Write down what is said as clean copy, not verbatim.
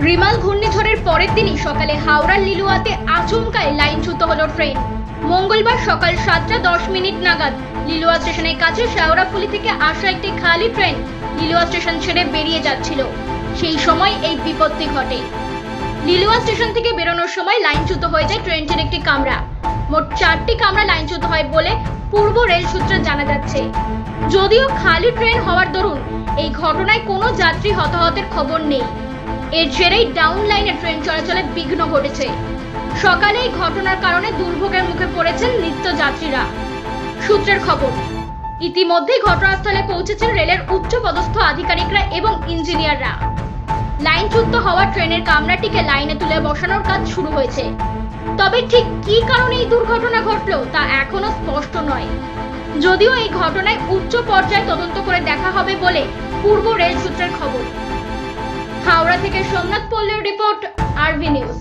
Remal ঘূর্ণিঝড়ের পরের দিনই সকালে হাওড়ার লিলুয়াতে আচমকায় লাইনচ্যুত হলো ট্রেন। মঙ্গলবার সকাল 7:10 নাগাদ লিলুয়া স্টেশনের কাছে শেওড়াফুলি থেকে আসা একটি খালি ট্রেন লিলুয়া স্টেশন ছেড়ে বেরিয়ে যাচ্ছিল। সেই সময় এই বিপত্তি ঘটে। লিলুয়া স্টেশন থেকে বেরোনোর সময় লাইনচ্যুত হয়ে যায় ট্রেনটির একটি কামরা। মোট 4টি কামরা লাইনচ্যুত হয় বলে পূর্ব রেল সূত্রে জানা যাচ্ছে। যদিও খালি ট্রেন হওয়ার দরুন এই ঘটনায় কোনো যাত্রী হতাহতের খবর নেই। এর জেরেই ডাউন লাইনে ট্রেন চলাচলে বিঘ্ন ঘটেছে। সকালে এই ঘটনার কারণে দুর্ভোগের মুখে পড়েছেন নিত্যযাত্রীরা। সূত্রের খবর, ইতিমধ্যেই ঘটনাস্থলে পৌঁছেছেন রেলের উচ্চপদস্থ আধিকারিকরা এবং ইঞ্জিনিয়াররা। লাইনচ্যুত হওয়া ট্রেনের কামরাটিকে লাইনে তুলে বসানোর কাজ শুরু হয়েছে। তবে ঠিক কী কারণে এই দুর্ঘটনা ঘটলো তা এখনো স্পষ্ট নয়। যদিও এই ঘটনায় উচ্চ পর্যায়ে তদন্ত করে দেখা হবে বলে পূর্ব রেল সূত্রের খবর। হাওড়া থেকে সোমনাথ পল্লীর রিপোর্ট, আরবি নিউজ।